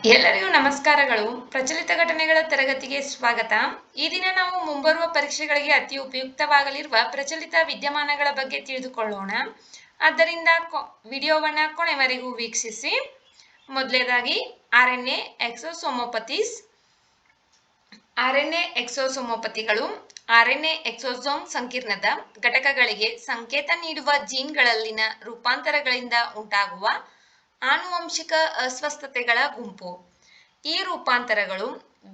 ಎಲ್ಲರಿಗೂ ನಮಸ್ಕಾರಗಳು. ಪ್ರಚಲಿತ ಘಟನೆಗಳ ತರಗತಿಗೆ ಸ್ವಾಗತ. ಈ ದಿನ ನಾವು ಮುಂಬರುವ ಪರೀಕ್ಷೆಗಳಿಗೆ ಅತಿ ಉಪಯುಕ್ತವಾಗಲಿರುವ ಪ್ರಚಲಿತ ವಿದ್ಯಮಾನಗಳ ಬಗ್ಗೆ ತಿಳಿದುಕೊಳ್ಳೋಣ. ಆದ್ದರಿಂದ ವಿಡಿಯೋವನ್ನ ಕೊನೆವರೆಗೂ ವೀಕ್ಷಿಸಿ. ಮೊದಲನೇದಾಗಿ ಆರ್ಎನ್ಎ ಎಕ್ಸೋಸೋಮೋಪತೀಸ್. ಆರ್ಎನ್ಎ ಎಕ್ಸೋಸೋಮೋಪತಿಗಳು ಆರ್ಎನ್ಎ ಎಕ್ಸೋಸೋಮ್ ಸಂಕೀರ್ಣದ ಘಟಕಗಳಿಗೆ ಸಂಕೇತ ನೀಡುವ ಜೀನ್ಗಳಲ್ಲಿನ ರೂಪಾಂತರಗಳಿಂದ ಉಂಟಾಗುವ ಆನುವಂಶಿಕ ಅಸ್ವಸ್ಥತೆಗಳ ಗುಂಪು. ಈ ರೂಪಾಂತರಗಳು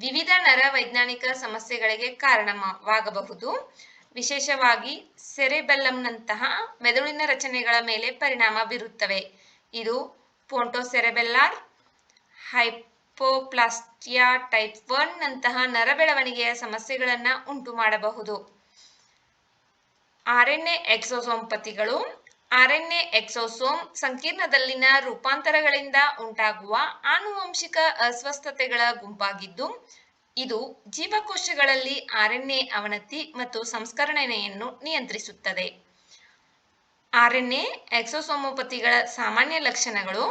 ವಿವಿಧ ನರವೈಜ್ಞಾನಿಕ ಸಮಸ್ಯೆಗಳಿಗೆ ಕಾರಣವಾಗಬಹುದು. ವಿಶೇಷವಾಗಿ ಸೆರೆಬೆಲ್ಲಂನಂತಹ ಮೆದುಳಿನ ರಚನೆಗಳ ಮೇಲೆ ಪರಿಣಾಮ ಬೀರುತ್ತವೆ. ಇದು ಪೊಂಟೋಸೆರೆಬೆಲ್ಲಾರ್ ಹೈಪೋಪ್ಲಾಸ್ಟಿಯಾ ಟೈಪ್ 1 ನಂತಹ ನರ ಬೆಳವಣಿಗೆಯ ಸಮಸ್ಯೆಗಳನ್ನು ಉಂಟು ಮಾಡಬಹುದು. ಆರ್ಎನ್ಎ ಎಕ್ಸೋಸೋಮೋಪತಿಗಳು ಆರ್ಎನ್ಎ ಎಕ್ಸೋಸೋಮ್ ಸಂಕೀರ್ಣದಲ್ಲಿನ ರೂಪಾಂತರಗಳಿಂದ ಉಂಟಾಗುವ ಆನುವಂಶಿಕ ಅಸ್ವಸ್ಥತೆಗಳ ಗುಂಪಾಗಿದ್ದು, ಇದು ಜೀವಕೋಶಗಳಲ್ಲಿ ಆರ್ಎನ್ಎ ಅವನತಿ ಮತ್ತು ಸಂಸ್ಕರಣೆಯನ್ನು ನಿಯಂತ್ರಿಸುತ್ತದೆ. ಆರ್ಎನ್ಎ ಎಕ್ಸೋಸೋಮೋಪತಿಗಳ ಸಾಮಾನ್ಯ ಲಕ್ಷಣಗಳು.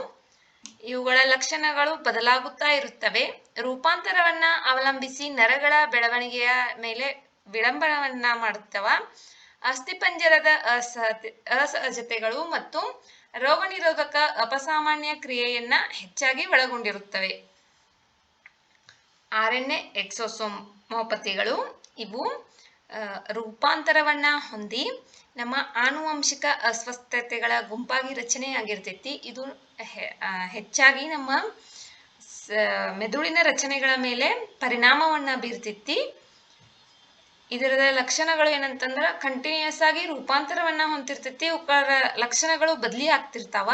ಇವುಗಳ ಲಕ್ಷಣಗಳು ಬದಲಾಗುತ್ತಾ ಇರುತ್ತವೆ. ರೂಪಾಂತರವನ್ನ ಅವಲಂಬಿಸಿ ನರಗಳ ಬೆಳವಣಿಗೆಯ ಮೇಲೆ ವಿಳಂಬವನ್ನ ಮಾಡುತ್ತವ. ಅಸ್ಥಿಪಂಜರದ ಅಸಹಜತೆಗಳು ಮತ್ತು ರೋಗನಿರೋಧಕ ಅಪಸಾಮಾನ್ಯ ಕ್ರಿಯೆಯನ್ನ ಹೆಚ್ಚಾಗಿ ಒಳಗೊಂಡಿರುತ್ತವೆ. ಆರ್ಎನ್ಎ ಎಕ್ಸೋಸೋಮೋಪತಿಗಳು ಇವು ರೂಪಾಂತರವನ್ನ ಹೊಂದಿ ನಮ್ಮ ಆನುವಂಶಿಕ ಅಸ್ವಸ್ಥತೆಗಳ ಗುಂಪಾಗಿ ರಚನೆಯಾಗಿರ್ತೈತಿ. ಇದು ಹೆಚ್ಚಾಗಿ ನಮ್ಮ ಮೆದುಳಿನ ರಚನೆಗಳ ಮೇಲೆ ಪರಿಣಾಮವನ್ನ ಬೀರ್ತೈತಿ. ಇದರ ಲಕ್ಷಣಗಳು ಏನಂತಂದ್ರ ಕಂಟಿನ್ಯೂಸ್ ಆಗಿ ರೂಪಾಂತರವನ್ನ ಹೊಂದಿರ್ತೈತಿ. ಇವುಗಳ ಲಕ್ಷಣಗಳು ಬದಲಿ ಆಗ್ತಿರ್ತಾವ.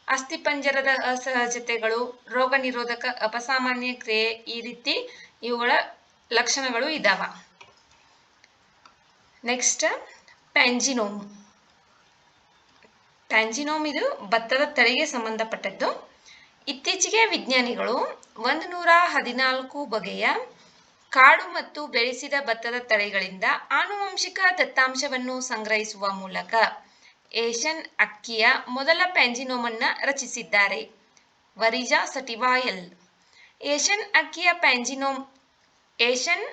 ಅಸ್ಥಿಪಂಜರದ ಅಸಹಜತೆಗಳು, ರೋಗ ನಿರೋಧಕ ಅಪಸಾಮಾನ್ಯ ಕ್ರಿಯೆ, ಈ ರೀತಿ ಇವುಗಳ ಲಕ್ಷಣಗಳು ಇದಾವ. ನೆಕ್ಸ್ಟ್ ಪ್ಯಾಂಜಿನೋಮ್. ಪ್ಯಾಂಜಿನೋಮ್ ಇದು ಭತ್ತದ ತಳಿಗೆ ಸಂಬಂಧಪಟ್ಟದ್ದು. ಇತ್ತೀಚೆಗೆ ವಿಜ್ಞಾನಿಗಳು 114 ಬಗೆಯ ಕಾಡು ಮತ್ತು ಬೆಳೆಸಿದ ಭತ್ತದ ತಳಿಗಳಿಂದ ಆನುವಂಶಿಕ ದತ್ತಾಂಶವನ್ನು ಸಂಗ್ರಹಿಸುವ ಮೂಲಕ ಏಷ್ಯನ್ ಅಕ್ಕಿಯ ಮೊದಲ ಪ್ಯಾಂಜಿನೋಮ್ ಅನ್ನ ರಚಿಸಿದ್ದಾರೆ. ವರಿಜಾ ಸಟಿವಾ ಎಲ್. ಏಷ್ಯನ್ ಅಕ್ಕಿಯ ಪ್ಯಾಂಜಿನೋಮ್ ಏಷ್ಯನ್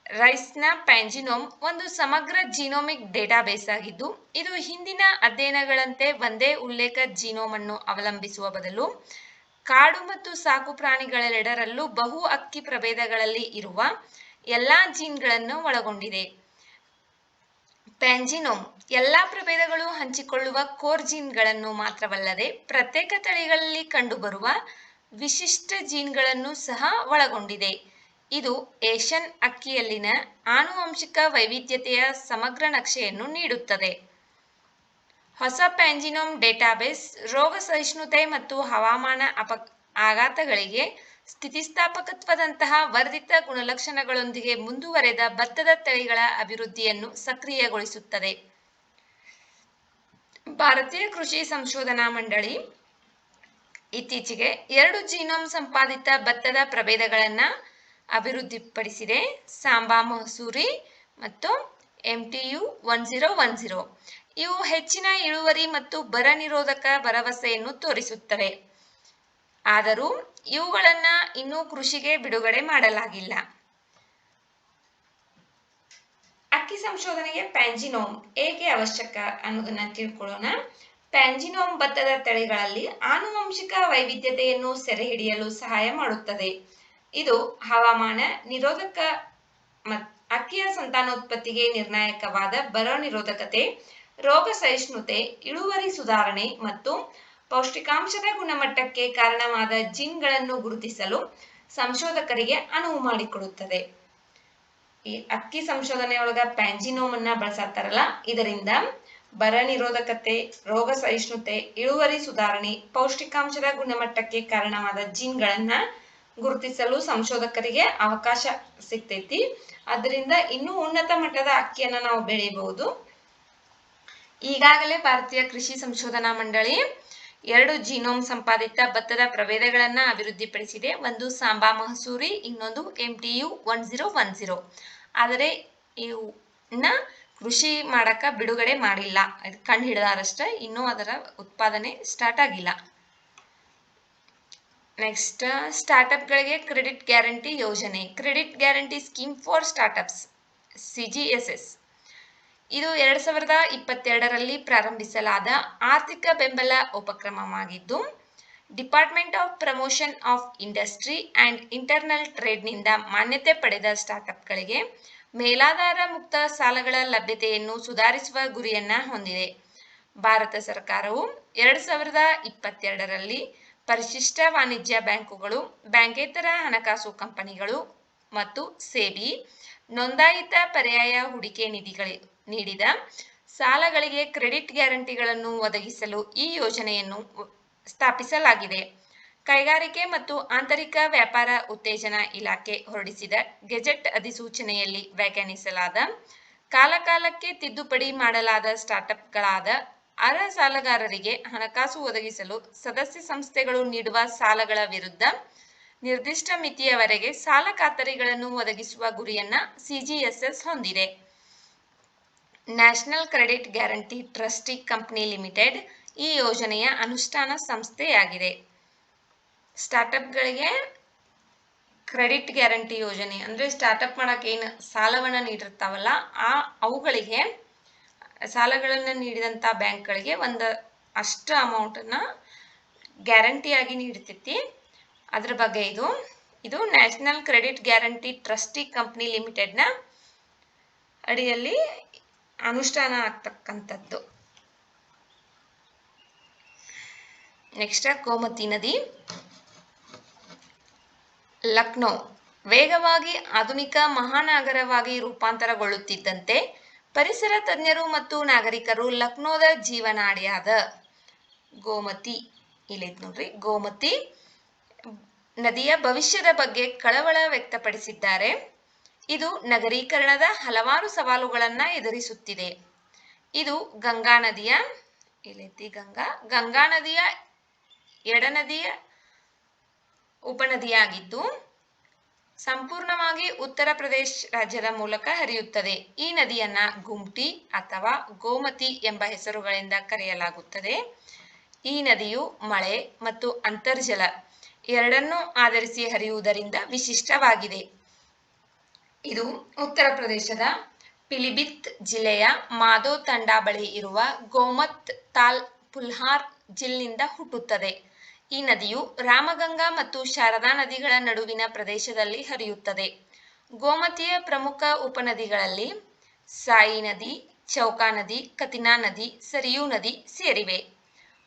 ರೈಸ್ನ ಪ್ಯಾಂಜಿನೋಮ್ ಒಂದು ಸಮಗ್ರ ಜೀನೋಮಿಕ್ ಡೇಟಾಬೇಸ್ ಆಗಿದ್ದು, ಇದು ಹಿಂದಿನ ಅಧ್ಯಯನಗಳಂತೆ ಒಂದೇ ಉಲ್ಲೇಖ ಜೀನೋಮ್ ಅನ್ನು ಅವಲಂಬಿಸುವ ಬದಲು ಕಾಡು ಮತ್ತು ಸಾಕು ಪ್ರಾಣಿಗಳೆರಡರಲ್ಲೂ ಬಹು ಅಕ್ಕಿ ಪ್ರಭೇದಗಳಲ್ಲಿ ಇರುವ ಎಲ್ಲಾ ಜೀನ್ಗಳನ್ನು ಒಳಗೊಂಡಿದೆ. ಪ್ಯಾಂಜಿನೋಮ್ ಎಲ್ಲಾ ಪ್ರಭೇದಗಳು ಹಂಚಿಕೊಳ್ಳುವ ಕೋರ್ ಜೀನ್ಗಳನ್ನು ಮಾತ್ರವಲ್ಲದೆ ಪ್ರತ್ಯೇಕ ತಳಿಗಳಲ್ಲಿ ಕಂಡುಬರುವ ವಿಶಿಷ್ಟ ಜೀನ್ಗಳನ್ನು ಸಹ ಒಳಗೊಂಡಿದೆ. ಇದು ಏಷ್ಯನ್ ಅಕ್ಕಿಯಲ್ಲಿನ ಆನುವಂಶಿಕ ವೈವಿಧ್ಯತೆಯ ಸಮಗ್ರ ನಕ್ಷೆಯನ್ನು ನೀಡುತ್ತದೆ. ಹೊಸ ಪ್ಯಾಂಜಿನೋಮ್ ಡೇಟಾಬೇಸ್ ರೋಗ ಸಹಿಷ್ಣುತೆ ಮತ್ತು ಹವಾಮಾನ ಆಘಾತಗಳಿಗೆ ಸ್ಥಿತಿಸ್ಥಾಪಕತ್ವದಂತಹ ವರ್ಧಿತ ಗುಣಲಕ್ಷಣಗಳೊಂದಿಗೆ ಮುಂದುವರೆದ ಭತ್ತದ ತಳಿಗಳ ಅಭಿವೃದ್ಧಿಯನ್ನು ಸಕ್ರಿಯಗೊಳಿಸುತ್ತದೆ. ಭಾರತೀಯ ಕೃಷಿ ಸಂಶೋಧನಾ ಮಂಡಳಿ ಇತ್ತೀಚೆಗೆ 2 ಜೀನೋಮ್ ಸಂಪಾದಿತ ಭತ್ತದ ಪ್ರಭೇದಗಳನ್ನು ಅಭಿವೃದ್ಧಿಪಡಿಸಿದೆ. ಸಾಂಬಾ ಮಸೂರಿ ಮತ್ತು MTU 1010. ಇವು ಹೆಚ್ಚಿನ ಇಳುವರಿ ಮತ್ತು ಬರ ನಿರೋಧಕ ಭರವಸೆಯನ್ನು ತೋರಿಸುತ್ತವೆ. ಆದರೂ ಇವುಗಳನ್ನು ಇನ್ನೂ ಕೃಷಿಗೆ ಬಿಡುಗಡೆ ಮಾಡಲಾಗಿಲ್ಲ. ಅಕ್ಕಿ ಸಂಶೋಧನೆಗೆ ಪ್ಯಾಂಜಿನೋಮ್ ಏಕೆ ಅವಶ್ಯಕ ಅನ್ನೋದನ್ನ ತಿಳ್ಕೊಳ್ಳೋಣ. ಪ್ಯಾಂಜಿನೋಮ್ ಭತ್ತದ ತಳಿಗಳಲ್ಲಿ ಆನುವಂಶಿಕ ವೈವಿಧ್ಯತೆಯನ್ನು ಸೆರೆ ಹಿಡಿಯಲು ಸಹಾಯ ಮಾಡುತ್ತದೆ. ಇದು ಹವಾಮಾನ ನಿರೋಧಕ ಅಕ್ಕಿಯ ಸಂತಾನೋತ್ಪತ್ತಿಗೆ ನಿರ್ಣಾಯಕವಾದ ಬರ ನಿರೋಧಕತೆ, ರೋಗ ಸಹಿಷ್ಣುತೆ, ಇಳುವರಿ ಸುಧಾರಣೆ ಮತ್ತು ಪೌಷ್ಟಿಕಾಂಶದ ಗುಣಮಟ್ಟಕ್ಕೆ ಕಾರಣವಾದ ಜೀನ್ಗಳನ್ನು ಗುರುತಿಸಲು ಸಂಶೋಧಕರಿಗೆ ಅನುವು ಮಾಡಿಕೊಡುತ್ತದೆ. ಈ ಅಕ್ಕಿ ಸಂಶೋಧನೆಯೊಳಗ ಪ್ಯಾಂಜಿನೋಮ್ ಅನ್ನ ಬಳಸತ್ತಾರಲ್ಲ, ಇದರಿಂದ ಬರ ನಿರೋಧಕತೆ, ರೋಗ ಸಹಿಷ್ಣುತೆ, ಇಳುವರಿ ಸುಧಾರಣೆ, ಪೌಷ್ಟಿಕಾಂಶದ ಗುಣಮಟ್ಟಕ್ಕೆ ಕಾರಣವಾದ ಜೀನ್ಗಳನ್ನ ಗುರುತಿಸಲು ಸಂಶೋಧಕರಿಗೆ ಅವಕಾಶ ಸಿಗ್ತೈತಿ. ಅದರಿಂದ ಇನ್ನೂ ಉನ್ನತ ಮಟ್ಟದ ಅಕ್ಕಿಯನ್ನ ನಾವು ಬೆಳೆಯಬಹುದು. ಈಗಾಗಲೇ ಭಾರತೀಯ ಕೃಷಿ ಸಂಶೋಧನಾ ಮಂಡಳಿ 2 ಜೀನೋಮ್ ಸಂಪಾದಿತ ಭತ್ತದ ಪ್ರಭೇದಗಳನ್ನ ಅಭಿವೃದ್ಧಿಪಡಿಸಿದೆ. ಒಂದು ಸಾಂಬಾ ಮಹಸೂರಿ, ಇನ್ನೊಂದು MTU 1010. ಆದರೆ ಇವನ್ನ ಕೃಷಿ ಮಾಡಕ ಬಿಡುಗಡೆ ಮಾಡಿಲ್ಲ. ಕಂಡು ಹಿಡಿದಾರಷ್ಟೇ, ಇನ್ನೂ ಅದರ ಉತ್ಪಾದನೆ ಸ್ಟಾರ್ಟ್ ಆಗಿಲ್ಲ. ನೆಕ್ಸ್ಟ್ ಸ್ಟಾರ್ಟ್ಅಪ್ಗಳಿಗೆ ಕ್ರೆಡಿಟ್ ಗ್ಯಾರಂಟಿ ಯೋಜನೆ, credit guarantee scheme for startups CGSS. ಇದು 2022ರಲ್ಲಿ ಪ್ರಾರಂಭಿಸಲಾದ ಆರ್ಥಿಕ ಬೆಂಬಲ ಉಪಕ್ರಮವಾಗಿದ್ದು department of promotion of industry and internal ಟ್ರೇಡ್ನಿಂದ ಮಾನ್ಯತೆ ಪಡೆದ ಸ್ಟಾರ್ಟ್ಅಪ್ಗಳಿಗೆ ಮೇಲಾಧಾರ ಮುಕ್ತ ಸಾಲಗಳ ಲಭ್ಯತೆಯನ್ನು ಸುಧಾರಿಸುವ ಗುರಿಯನ್ನು ಹೊಂದಿದೆ. ಭಾರತ ಸರ್ಕಾರವು 2022ರಲ್ಲಿ ಪರಿಶಿಷ್ಟ ವಾಣಿಜ್ಯ ಬ್ಯಾಂಕುಗಳು, ಬ್ಯಾಂಕೇತರ ಹಣಕಾಸು ಕಂಪನಿಗಳು ಮತ್ತು ಸೆಬಿ ನೋಂದಾಯಿತ ಪರ್ಯಾಯ ಹೂಡಿಕೆ ನೀಡಿದ ಸಾಲಗಳಿಗೆ ಕ್ರೆಡಿಟ್ ಗ್ಯಾರಂಟಿಗಳನ್ನು ಒದಗಿಸಲು ಈ ಯೋಜನೆಯನ್ನು ಸ್ಥಾಪಿಸಲಾಗಿದೆ. ಕೈಗಾರಿಕೆ ಮತ್ತು ಆಂತರಿಕ ವ್ಯಾಪಾರ ಉತ್ತೇಜನ ಇಲಾಖೆ ಹೊರಡಿಸಿದ ಗೆಜೆಟ್ ಅಧಿಸೂಚನೆಯಲ್ಲಿ ವ್ಯಾಖ್ಯಾನಿಸಲಾದ ಕಾಲಕಾಲಕ್ಕೆ ತಿದ್ದುಪಡಿ ಮಾಡಲಾದ ಸ್ಟಾರ್ಟ್ಅಪ್ಗಳಾದ ಅರ್ಹ ಸಾಲಗಾರರಿಗೆ ಹಣಕಾಸು ಒದಗಿಸಲು ಸದಸ್ಯ ಸಂಸ್ಥೆಗಳು ನೀಡುವ ಸಾಲಗಳ ವಿರುದ್ಧ ನಿರ್ದಿಷ್ಟ ಮಿತಿಯವರೆಗೆ ಸಾಲ ಖಾತರಿಗಳನ್ನು ಒದಗಿಸುವ ಗುರಿಯನ್ನು CGSS ಹೊಂದಿದೆ. National credit guarantee trustee company limited ಈ ಯೋಜನೆಯ ಅನುಷ್ಠಾನ ಸಂಸ್ಥೆಯಾಗಿದೆ. ಸ್ಟಾರ್ಟ್ಅಪ್ಗಳಿಗೆ ಕ್ರೆಡಿಟ್ ಗ್ಯಾರಂಟಿ ಯೋಜನೆ ಅಂದರೆ ಸ್ಟಾರ್ಟ್ಅಪ್ ಮಾಡೋಕೆ ಏನು ಸಾಲವನ್ನು ನೀಡಿರ್ತಾವಲ್ಲ ಅವುಗಳಿಗೆ ಸಾಲಗಳನ್ನು ನೀಡಿದಂಥ ಬ್ಯಾಂಕ್ಗಳಿಗೆ ಒಂದು ಅಷ್ಟು ಅಮೌಂಟನ್ನು ಗ್ಯಾರಂಟಿಯಾಗಿ ನೀಡ್ತೈತಿ. ಅದ್ರ ಬಗ್ಗೆ ಇದು national credit guarantee trustee company ಲಿಮಿಟೆಡ್ನ ಅಡಿಯಲ್ಲಿ ಅನುಷ್ಠಾನ ಆಗ್ತಕ್ಕಂಥದ್ದು. ನೆಕ್ಸ್ಟ್ ಗೋಮತಿ ನದಿ. ಲಕ್ನೋ ವೇಗವಾಗಿ ಆಧುನಿಕ ಮಹಾನಗರವಾಗಿ ರೂಪಾಂತರಗೊಳ್ಳುತ್ತಿದ್ದಂತೆ ಪರಿಸರ ತಜ್ಞರು ಮತ್ತು ನಾಗರಿಕರು ಲಕ್ನೋದ ಜೀವನಾಡಿಯಾದ ಗೋಮತಿ ನದಿಯ ಭವಿಷ್ಯದ ಬಗ್ಗೆ ಕಳವಳ ವ್ಯಕ್ತಪಡಿಸಿದ್ದಾರೆ. ಇದು ನಗರೀಕರಣದ ಹಲವಾರು ಸವಾಲುಗಳನ್ನು ಎದುರಿಸುತ್ತಿದೆ. ಇದು ಗಂಗಾ ನದಿಯ ಎಡನದಿಯ ಉಪನದಿಯಾಗಿದ್ದು ಸಂಪೂರ್ಣವಾಗಿ ಉತ್ತರ ಪ್ರದೇಶ ರಾಜ್ಯದ ಮೂಲಕ ಹರಿಯುತ್ತದೆ. ಈ ನದಿಯನ್ನ ಗುಮ್ಟಿ ಅಥವಾ ಗೋಮತಿ ಎಂಬ ಹೆಸರುಗಳಿಂದ ಕರೆಯಲಾಗುತ್ತದೆ. ಈ ನದಿಯು ಮಳೆ ಮತ್ತು ಅಂತರ್ಜಲ ಎರಡನ್ನೂ ಆಧರಿಸಿ ಹರಿಯುವುದರಿಂದ ವಿಶಿಷ್ಟವಾಗಿದೆ. ಇದು ಉತ್ತರ ಪ್ರದೇಶದ ಪಿಲಿಭಿತ್ ಜಿಲ್ಲೆಯ ಮಾಧೋ ತಂಡಾ ಬಳಿ ಇರುವ ಗೋಮತ್ ತಾಲ್ ಪುಲ್ಹಾರ್ ಜಿಲ್ನಿಂದ ಹುಟ್ಟುತ್ತದೆ. ಈ ನದಿಯು ರಾಮಗಂಗಾ ಮತ್ತು ಶಾರದಾ ನದಿಗಳ ನಡುವಿನ ಪ್ರದೇಶದಲ್ಲಿ ಹರಿಯುತ್ತದೆ. ಗೋಮತಿಯ ಪ್ರಮುಖ ಉಪನದಿಗಳಲ್ಲಿ ಸಾಯಿ ನದಿ, ಚೌಕಾ ನದಿ, ಕತಿನಾ ನದಿ, ಸರಿಯೂ ನದಿ ಸೇರಿವೆ.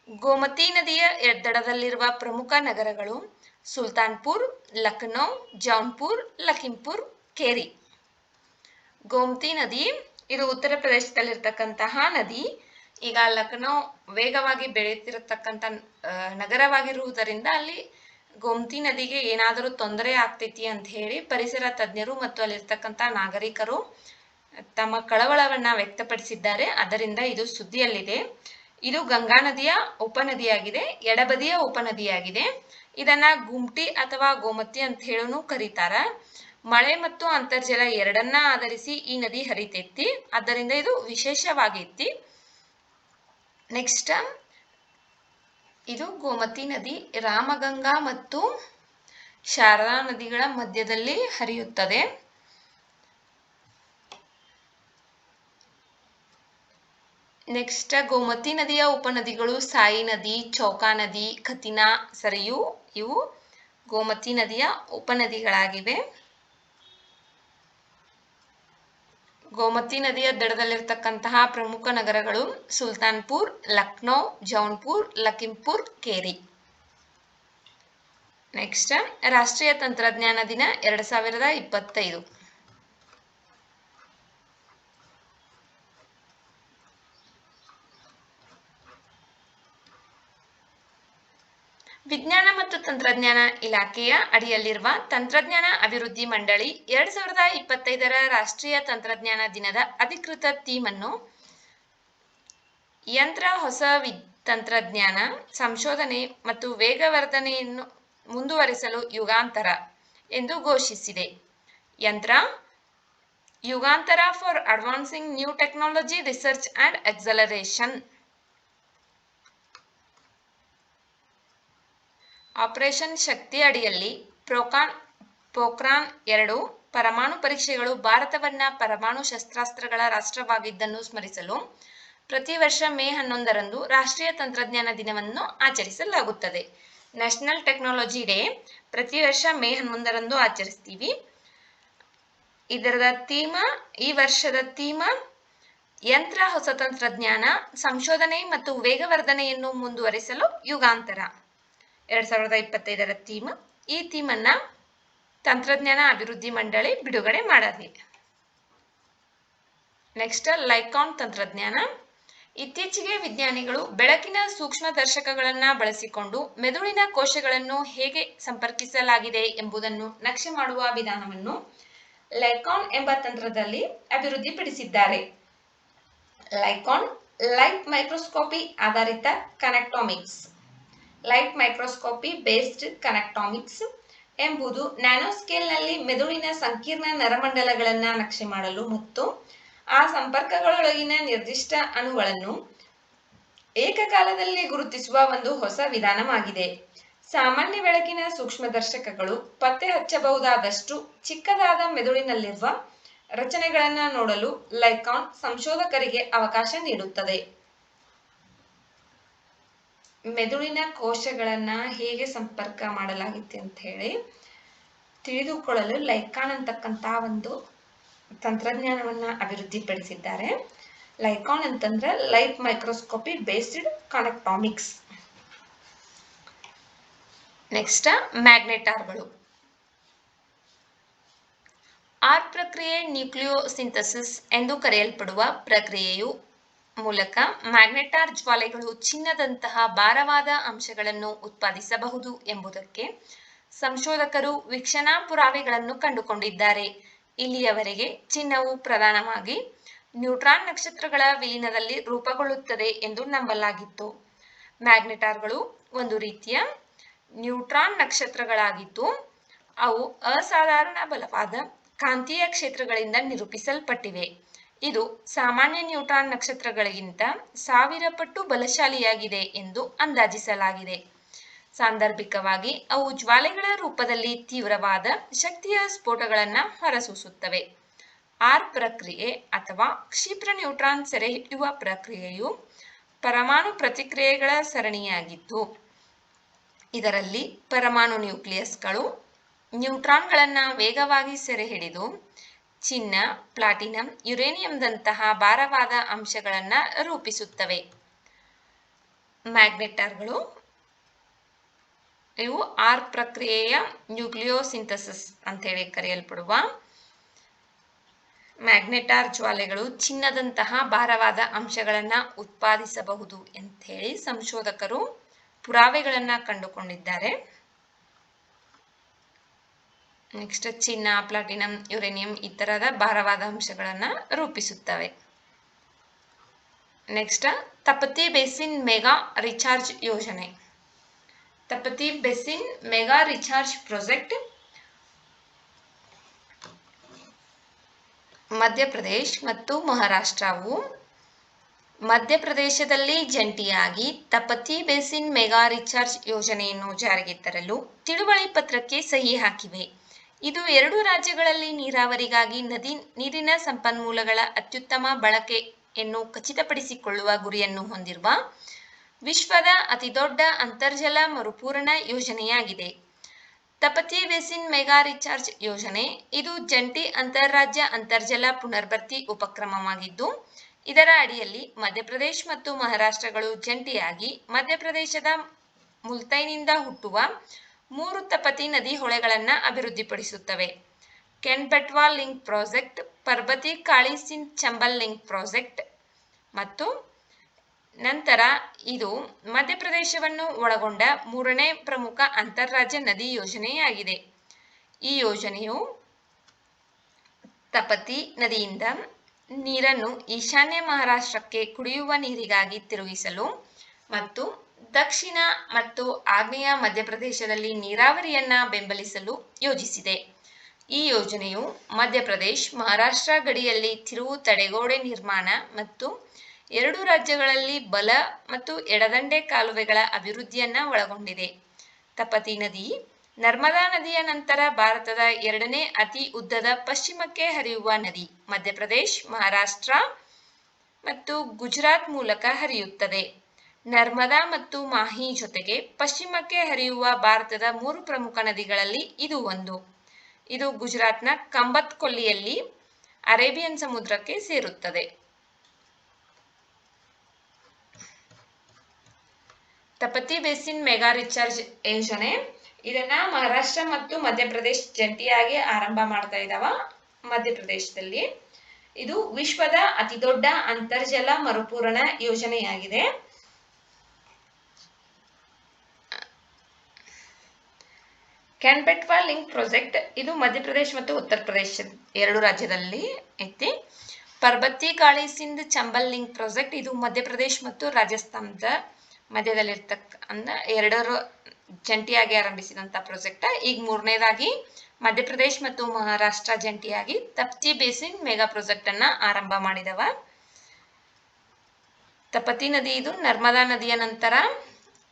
ಗೋಮತಿ ನದಿಯ ದಡದಲ್ಲಿರುವ ಪ್ರಮುಖ ನಗರಗಳು ಸುಲ್ತಾನ್ಪುರ್, ಲಖನೌ, ಜೌನ್ಪುರ್, ಲಖೀಂಪುರ್ ಖೇರಿ. ಗೋಮತಿ ನದಿ ಇದು ಉತ್ತರ ಪ್ರದೇಶದಲ್ಲಿರ್ತಕ್ಕಂತಹ ನದಿ. ಈಗ ಲಖನೌ ವೇಗವಾಗಿ ಬೆಳೆಯುತ್ತಿರತಕ್ಕಂಥ ನಗರವಾಗಿರುವುದರಿಂದ ಅಲ್ಲಿ ಗೋಮತಿ ನದಿಗೆ ಏನಾದರೂ ತೊಂದರೆ ಆಗ್ತೈತಿ ಅಂತ ಹೇಳಿ ಪರಿಸರ ತಜ್ಞರು ಮತ್ತು ಅಲ್ಲಿರ್ತಕ್ಕಂಥ ನಾಗರಿಕರು ತಮ್ಮ ಕಳವಳವನ್ನು ವ್ಯಕ್ತಪಡಿಸಿದ್ದಾರೆ. ಅದರಿಂದ ಇದು ಸುದ್ದಿಯಲ್ಲಿದೆ. ಇದು ಗಂಗಾ ನದಿಯ ಉಪನದಿಯಾಗಿದೆ, ಎಡಬದಿಯ ಉಪನದಿಯಾಗಿದೆ. ಇದನ್ನ ಗುಮ್ಟಿ ಅಥವಾ ಗೋಮತಿ ಅಂತ ಹೇಳೂ ಕರೀತಾರ. ಮಳೆ ಮತ್ತು ಅಂತರ್ಜಲ ಎರಡನ್ನ ಆಧರಿಸಿ ಈ ನದಿ ಹರಿತೈತಿ. ಆದ್ದರಿಂದ ಇದು ವಿಶೇಷವಾಗೈತಿ. ನೆಕ್ಸ್ಟ್ ಇದು ಗೋಮತಿ ನದಿ ರಾಮಗಂಗಾ ಮತ್ತು ಶಾರದಾ ನದಿಗಳ ಮಧ್ಯದಲ್ಲಿ ಹರಿಯುತ್ತದೆ. ನೆಕ್ಸ್ಟ್ ಗೋಮತಿ ನದಿಯ ಉಪನದಿಗಳು ಸಾಯಿ ನದಿ, ಚೌಕಾ ನದಿ, ಕತಿನಾ, ಸರಿಯು ಇವು ಗೋಮತಿ ನದಿಯ ಉಪನದಿಗಳಾಗಿವೆ. ಗೋಮತಿ ನದಿಯ ದಡದಲ್ಲಿರ್ತಕ್ಕಂತಹ ಪ್ರಮುಖ ನಗರಗಳು ಸುಲ್ತಾನ್ಪುರ್, ಲಕ್ನೌ, ಜೌನ್ಪುರ್, ಲಖೀಂಪುರ್ ಖೇರಿ. ನೆಕ್ಸ್ಟ್ ರಾಷ್ಟ್ರೀಯ ತಂತ್ರಜ್ಞಾನ ದಿನ 2025. ವಿಜ್ಞಾನ ಮತ್ತು ತಂತ್ರಜ್ಞಾನ ಇಲಾಖೆಯ ಅಡಿಯಲ್ಲಿರುವ ತಂತ್ರಜ್ಞಾನ ಅಭಿವೃದ್ಧಿ ಮಂಡಳಿ 2025ರ ರಾಷ್ಟ್ರೀಯ ತಂತ್ರಜ್ಞಾನ ದಿನದ ಅಧಿಕೃತ ಥೀಮ್ ಅನ್ನು ಯಂತ್ರ ಹೊಸ ತಂತ್ರಜ್ಞಾನ ಸಂಶೋಧನೆ ಮತ್ತು ವೇಗವರ್ಧನೆಯನ್ನು ಮುಂದುವರಿಸಲು ಯುಗಾಂತರ ಎಂದು ಘೋಷಿಸಿದೆ. Yugantar for advancing new technology research and acceleration. Operation Shakti ಅಡಿಯಲ್ಲಿ ಪೋಖ್ರಾನ್ 2 ಪರಮಾಣು ಪರೀಕ್ಷೆಗಳು ಭಾರತವನ್ನ ಪರಮಾಣು ಶಸ್ತ್ರಾಸ್ತ್ರಗಳ ರಾಷ್ಟ್ರವಾಗಿದ್ದನ್ನು ಸ್ಮರಿಸಲು ಪ್ರತಿ ವರ್ಷ ಮೇ 11ರಂದು ರಾಷ್ಟ್ರೀಯ ತಂತ್ರಜ್ಞಾನ ದಿನವನ್ನು ಆಚರಿಸಲಾಗುತ್ತದೆ. ನ್ಯಾಷನಲ್ ಟೆಕ್ನಾಲಜಿ ಡೇ ಪ್ರತಿ ವರ್ಷ ಮೇ 11ರಂದು ಆಚರಿಸ್ತೀವಿ. ಈ ವರ್ಷದ ಥೀಮ್ ಯಂತ್ರ ಹೊಸ ತಂತ್ರಜ್ಞಾನ ಸಂಶೋಧನೆ ಮತ್ತು ವೇಗವರ್ಧನೆಯನ್ನು ಮುಂದುವರಿಸಲು ಯುಗಾಂತರ. 2025ರ ಥೀಮ್. ಈ ಥೀಮನ್ನ ತಂತ್ರಜ್ಞಾನ ಅಭಿವೃದ್ಧಿ ಮಂಡಳಿ ಬಿಡುಗಡೆ ಮಾಡಿದೆ. ನೆಕ್ಸ್ಟ್ ಲೈಕಾನ್ ತಂತ್ರಜ್ಞಾನ. ಇತ್ತೀಚೆಗೆ ವಿಜ್ಞಾನಿಗಳು ಬೆಳಕಿನ ಸೂಕ್ಷ್ಮದರ್ಶಕಗಳನ್ನ ಬಳಸಿಕೊಂಡು ಮೆದುಳಿನ ಕೋಶಗಳನ್ನು ಹೇಗೆ ಸಂಪರ್ಕಿಸಲಾಗಿದೆ ಎಂಬುದನ್ನು ನಕ್ಷೆ ಮಾಡುವ ವಿಧಾನವನ್ನು ಲೈಕಾನ್ ಎಂಬ ತಂತ್ರದಲ್ಲಿ ಅಭಿವೃದ್ಧಿಪಡಿಸಿದ್ದಾರೆ. ಲೈಕಾನ್ ಲೈಟ್ ಮೈಕ್ರೋಸ್ಕೋಪಿ ಆಧಾರಿತ ಕನೆಕ್ಟೋಮಿಕ್ಸ್. ಲೈಟ್ ಮೈಕ್ರೋಸ್ಕೋಪಿ ಬೇಸ್ಡ್ ಕನೆಕ್ಟೋಮಿಕ್ಸ್ ಎಂಬುದು ನ್ಯಾನೋಸ್ಕೇಲ್ನಲ್ಲಿ ಮೆದುಳಿನ ಸಂಕೀರ್ಣ ನರಮಂಡಲಗಳನ್ನು ನಕ್ಷೆ ಮಾಡಲು ಮತ್ತು ಆ ಸಂಪರ್ಕಗಳೊಳಗಿನ ನಿರ್ದಿಷ್ಟ ಅಣುಗಳನ್ನು ಏಕಕಾಲದಲ್ಲಿ ಗುರುತಿಸುವ ಒಂದು ಹೊಸ ವಿಧಾನವಾಗಿದೆ. ಸಾಮಾನ್ಯ ಬೆಳಕಿನ ಸೂಕ್ಷ್ಮದರ್ಶಕಗಳು ಪತ್ತೆ ಹಚ್ಚಬಹುದಾದಷ್ಟು ಚಿಕ್ಕದಾದ ಮೆದುಳಿನಲ್ಲಿರುವ ರಚನೆಗಳನ್ನು ನೋಡಲು ಲೈಕಾನ್ ಸಂಶೋಧಕರಿಗೆ ಅವಕಾಶ ನೀಡುತ್ತದೆ. ಮೆದುಳಿನ ಕೋಶಗಳನ್ನ ಹೇಗೆ ಸಂಪರ್ಕ ಮಾಡಲಾಗಿದೆ ಅಂತ ಹೇಳಿ ತಿಳಿದುಕೊಳ್ಳಲು ಲೈಕಾನ್ ಅಂತಕ್ಕಂಥ ಒಂದು ತಂತ್ರಜ್ಞಾನವನ್ನ ಅಭಿವೃದ್ಧಿಪಡಿಸಿದ್ದಾರೆ. ಲೈಕಾನ್ ಅಂತಂದ್ರೆ light microscopy based connectomics. Next ಮ್ಯಾಗ್ನೆಟಾರ್ಗಳು. ಆರ್ ಪ್ರಕ್ರಿಯೆ ನ್ಯೂಕ್ಲಿಯೋಸಿಂಥಸಿಸ್ ಎಂದು ಕರೆಯಲ್ಪಡುವ ಪ್ರಕ್ರಿಯೆಯು ಮೂಲಕ ಮ್ಯಾಗ್ನೆಟಾರ್ ಜ್ವಾಲೆಗಳು ಚಿನ್ನದಂತಹ ಭಾರವಾದ ಅಂಶಗಳನ್ನು ಉತ್ಪಾದಿಸಬಹುದು ಎಂಬುದಕ್ಕೆ ಸಂಶೋಧಕರು ವೀಕ್ಷಣಾ ಪುರಾವೆಗಳನ್ನು ಕಂಡುಕೊಂಡಿದ್ದಾರೆ. ಇಲ್ಲಿಯವರೆಗೆ ಚಿನ್ನವು ಪ್ರಧಾನವಾಗಿ ನ್ಯೂಟ್ರಾನ್ ನಕ್ಷತ್ರಗಳ ವಿಲೀನದಲ್ಲಿ ರೂಪುಗೊಳ್ಳುತ್ತದೆ ಎಂದು ನಂಬಲಾಗಿತ್ತು. ಮ್ಯಾಗ್ನೆಟಾರ್ಗಳು ಒಂದು ರೀತಿಯ ನ್ಯೂಟ್ರಾನ್ ನಕ್ಷತ್ರಗಳಾಗಿದ್ದು ಅವು ಅಸಾಧಾರಣ ಬಲವಾದ ಕಾಂತೀಯ ಕ್ಷೇತ್ರಗಳಿಂದ ನಿರೂಪಿಸಲ್ಪಟ್ಟಿವೆ. ಇದು ಸಾಮಾನ್ಯ ನ್ಯೂಟ್ರಾನ್ ನಕ್ಷತ್ರಗಳಿಗಿಂತ 1000 ಪಟ್ಟು ಬಲಶಾಲಿಯಾಗಿದೆ ಎಂದು ಅಂದಾಜಿಸಲಾಗಿದೆ. ಸಾಂದರ್ಭಿಕವಾಗಿ ಅವು ಜ್ವಾಲೆಗಳ ರೂಪದಲ್ಲಿ ತೀವ್ರವಾದ ಶಕ್ತಿಯ ಸ್ಫೋಟಗಳನ್ನು ಹೊರಸೂಸುತ್ತವೆ. ಆರ್ ಪ್ರಕ್ರಿಯೆ ಅಥವಾ ಕ್ಷಿಪ್ರ ನ್ಯೂಟ್ರಾನ್ ಸೆರೆಹಿಡಿಯುವ ಪ್ರಕ್ರಿಯೆಯು ಪರಮಾಣು ಪ್ರತಿಕ್ರಿಯೆಗಳ ಸರಣಿಯಾಗಿದ್ದು ಇದರಲ್ಲಿ ಪರಮಾಣು ನ್ಯೂಕ್ಲಿಯಸ್ಗಳು ನ್ಯೂಟ್ರಾನ್ಗಳನ್ನು ವೇಗವಾಗಿ ಸೆರೆಹಿಡಿದು ಚಿನ್ನ, ಪ್ಲಾಟಿನಂ, ಯುರೇನಿಯಂದಂತಹ ಭಾರವಾದ ಅಂಶಗಳನ್ನು ರೂಪಿಸುತ್ತವೆ. ಮ್ಯಾಗ್ನೆಟಾರ್ಗಳು ಇವು ಆರ್ ಪ್ರಕ್ರಿಯೆಯ ನ್ಯೂಕ್ಲಿಯೋಸಿಂಥಸಿಸ್ ಅಂತೇಳಿ ಕರೆಯಲ್ಪಡುವ ಮ್ಯಾಗ್ನೆಟಾರ್ ಜ್ವಾಲೆಗಳು ಚಿನ್ನದಂತಹ ಭಾರವಾದ ಅಂಶಗಳನ್ನು ಉತ್ಪಾದಿಸಬಹುದು ಅಂತ ಹೇಳಿ ಸಂಶೋಧಕರು ಪುರಾವೆಗಳನ್ನು ಕಂಡುಕೊಂಡಿದ್ದಾರೆ. ನೆಕ್ಸ್ಟ್ ಚಿನ್ನ, ಪ್ಲಾಟಿನಂ, ಯುರೇನಿಯಂ ಈ ತರಹದ ಭಾರವಾದ ಅಂಶಗಳನ್ನು ರೂಪಿಸುತ್ತವೆ. Next Tapti basin mega recharge ಯೋಜನೆ. Tapti basin mega recharge project Madhya Pradesh ಮತ್ತು ಮಹಾರಾಷ್ಟ್ರವು ಮಧ್ಯಪ್ರದೇಶದಲ್ಲಿ ಜಂಟಿಯಾಗಿ ತಪತಿ ಬೇಸಿನ್ ಮೆಗಾ ರಿಚಾರ್ಜ್ ಯೋಜನೆಯನ್ನು ಜಾರಿಗೆ ತರಲು ತಿಳುವಳಿ ಪತ್ರಕ್ಕೆ ಸಹಿ ಹಾಕಿವೆ. ಇದು 2 ರಾಜ್ಯಗಳಲ್ಲಿ ನೀರಾವರಿಗಾಗಿ ನೀರಿನ ಸಂಪನ್ಮೂಲಗಳ ಅತ್ಯುತ್ತಮ ಬಳಕೆಯನ್ನು ಖಚಿತಪಡಿಸಿಕೊಳ್ಳುವ ಗುರಿಯನ್ನು ಹೊಂದಿರುವ ವಿಶ್ವದ ಅತಿದೊಡ್ಡ ಅಂತರ್ಜಲ ಮರುಪೂರಣ ಯೋಜನೆಯಾಗಿದೆ. ತಪತಿ ಬೇಸಿನ್ ಮೆಗಾ ರಿಚಾರ್ಜ್ ಯೋಜನೆ ಇದು ಜಂಟಿ ಅಂತಾರಾಜ್ಯ ಅಂತರ್ಜಲ ಪುನರ್ಭರ್ತಿ ಉಪಕ್ರಮವಾಗಿದ್ದು ಇದರ ಅಡಿಯಲ್ಲಿ ಮಧ್ಯಪ್ರದೇಶ್ ಮತ್ತು ಮಹಾರಾಷ್ಟ್ರಗಳು ಜಂಟಿಯಾಗಿ ಮಧ್ಯಪ್ರದೇಶದ ಮುಲ್ತೈನಿಂದ ಹುಟ್ಟುವ 3 ತಪತಿ ನದಿ ಹೊಳೆಗಳನ್ನು ಅಭಿವೃದ್ಧಿಪಡಿಸುತ್ತವೆ. Ken Betwa link project, Parbati Kali Sindh Chambal link project ಮತ್ತು ನಂತರ ಇದು ಮಧ್ಯಪ್ರದೇಶವನ್ನು ಒಳಗೊಂಡ 3ನೇ ಪ್ರಮುಖ ಅಂತಾರಾಜ್ಯ ನದಿ ಯೋಜನೆಯಾಗಿದೆ. ಈ ಯೋಜನೆಯು ತಪತಿ ನದಿಯಿಂದ ನೀರನ್ನು ಈಶಾನ್ಯ ಮಹಾರಾಷ್ಟ್ರಕ್ಕೆ ಕುಡಿಯುವ ನೀರಿಗಾಗಿ ತಿರುಗಿಸಲು ಮತ್ತು ದಕ್ಷಿಣ ಮತ್ತು ಆಗ್ನೇಯ ಮಧ್ಯಪ್ರದೇಶದಲ್ಲಿ ನೀರಾವರಿಯನ್ನ ಬೆಂಬಲಿಸಲು ಯೋಜಿಸಿದೆ. ಈ ಯೋಜನೆಯು ಮಧ್ಯಪ್ರದೇಶ್ ಮಹಾರಾಷ್ಟ್ರ ಗಡಿಯಲ್ಲಿ ತಿರುವು ತಡೆಗೋಡೆ ನಿರ್ಮಾಣ ಮತ್ತು 2 ರಾಜ್ಯಗಳಲ್ಲಿ ಬಲ ಮತ್ತು ಎಡದಂಡೆ ಕಾಲುವೆಗಳ ಅಭಿವೃದ್ಧಿಯನ್ನ ಒಳಗೊಂಡಿದೆ. ತಪತಿ ನದಿ. ನರ್ಮದಾ ನದಿಯ ನಂತರ ಭಾರತದ ಎರಡನೇ ಅತಿ ಉದ್ದದ ಪಶ್ಚಿಮಕ್ಕೆ ಹರಿಯುವ ನದಿ. ಮಧ್ಯಪ್ರದೇಶ್, ಮಹಾರಾಷ್ಟ್ರ ಮತ್ತು ಗುಜರಾತ್ ಮೂಲಕ ಹರಿಯುತ್ತದೆ. ನರ್ಮದಾ ಮತ್ತು ಮಾಹಿ ಜೊತೆಗೆ ಪಶ್ಚಿಮಕ್ಕೆ ಹರಿಯುವ ಭಾರತದ 3 ಪ್ರಮುಖ ನದಿಗಳಲ್ಲಿ ಇದು ಒಂದು. ಇದು ಗುಜರಾತ್ನ ಕಂಬತ್ ಕೊಲ್ಲಿಯಲ್ಲಿ ಅರೇಬಿಯನ್ ಸಮುದ್ರಕ್ಕೆ ಸೇರುತ್ತದೆ. ತಪತಿ ಬೇಸಿನ್ ಮೆಗಾ ರಿಚಾರ್ಜ್ ಯೋಜನೆ, ಇದನ್ನ ಮಹಾರಾಷ್ಟ್ರ ಮತ್ತು ಮಧ್ಯಪ್ರದೇಶ ಜಂಟಿಯಾಗಿ ಆರಂಭ ಮಾಡ್ತಾ ಇದ್ದಾವ. ಮಧ್ಯಪ್ರದೇಶದಲ್ಲಿ ಇದು ವಿಶ್ವದ ಅತಿ ದೊಡ್ಡ ಅಂತರ್ಜಲ ಮರುಪೂರಣ ಯೋಜನೆಯಾಗಿದೆ. ಕ್ಯಾನ್ಬೆಟ್ವಾ ಲಿಂಕ್ ಪ್ರಾಜೆಕ್ಟ್, ಇದು ಮಧ್ಯಪ್ರದೇಶ ಮತ್ತು ಉತ್ತರ ಪ್ರದೇಶ 2 ರಾಜ್ಯದಲ್ಲಿ ಐತಿ. ಪರ್ಬತಿ ಕಾಳಿ ಸಿಂಧ್ ಚಂಬಲ್ ಲಿಂಕ್ ಪ್ರಾಜೆಕ್ಟ್, ಇದು ಮಧ್ಯಪ್ರದೇಶ ಮತ್ತು ರಾಜಸ್ಥಾನದ ಮಧ್ಯದಲ್ಲಿರ್ತಕ್ಕ ಎರಡರ ಜಂಟಿಯಾಗಿ ಆರಂಭಿಸಿದಂತ ಪ್ರಾಜೆಕ್ಟ್. ಈಗ 3ನೇದಾಗಿ ಮಧ್ಯಪ್ರದೇಶ ಮತ್ತು ಮಹಾರಾಷ್ಟ್ರ ಜಂಟಿಯಾಗಿ ತಪ್ತಿ ಬೇಸಿನ್ ಮೆಗಾ ಪ್ರಾಜೆಕ್ಟ್ ಅನ್ನ ಆರಂಭ ಮಾಡಿದವ. ತಪತಿ ನದಿ ಇದು ನರ್ಮದಾ ನದಿಯ ನಂತರ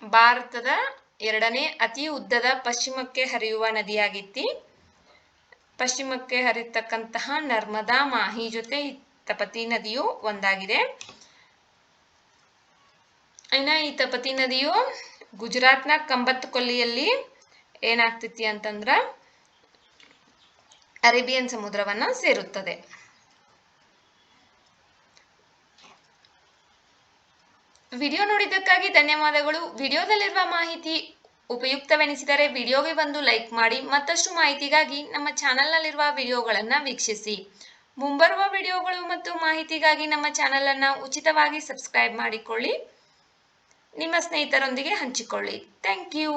ಭಾರತದ ಎರಡನೇ ಅತಿ ಉದ್ದದ ಪಶ್ಚಿಮಕ್ಕೆ ಹರಿಯುವ ನದಿಯಾಗಿತ್ತು. ಪಶ್ಚಿಮಕ್ಕೆ ಹರಿತಕ್ಕಂತಹ ನರ್ಮದಾ ಮಾಹಿ ಜೊತೆ ತಪತಿ ನದಿಯು ಒಂದಾಗಿದೆ. ಇನ್ನ ಈ ತಪತಿ ನದಿಯು ಗುಜರಾತ್ನ ಕಂಬತ್ ಕೊಲ್ಲಿಯಲ್ಲಿ ಏನಾಗ್ತೈತಿ ಅಂತಂದ್ರ ಅರೇಬಿಯನ್ ಸಮುದ್ರವನ್ನ ಸೇರುತ್ತದೆ. ವಿಡಿಯೋ ನೋಡಿದ್ದಕ್ಕಾಗಿ ಧನ್ಯವಾದಗಳು. ವಿಡಿಯೋದಲ್ಲಿರುವ ಮಾಹಿತಿ ಉಪಯುಕ್ತವೆನಿಸಿದರೆ ವಿಡಿಯೋಗೆ ಒಂದು ಲೈಕ್ ಮಾಡಿ. ಮತ್ತಷ್ಟು ಮಾಹಿತಿಗಾಗಿ ನಮ್ಮ ಚಾನೆಲ್ನಲ್ಲಿರುವ ವಿಡಿಯೋಗಳನ್ನು ವೀಕ್ಷಿಸಿ. ಮುಂಬರುವ ವಿಡಿಯೋಗಳು ಮತ್ತು ಮಾಹಿತಿಗಾಗಿ ನಮ್ಮ ಚಾನೆಲ್ ಅನ್ನು ಉಚಿತವಾಗಿ ಸಬ್ಸ್ಕ್ರೈಬ್ ಮಾಡಿಕೊಳ್ಳಿ. ನಿಮ್ಮ ಸ್ನೇಹಿತರೊಂದಿಗೆ ಹಂಚಿಕೊಳ್ಳಿ. Thank you.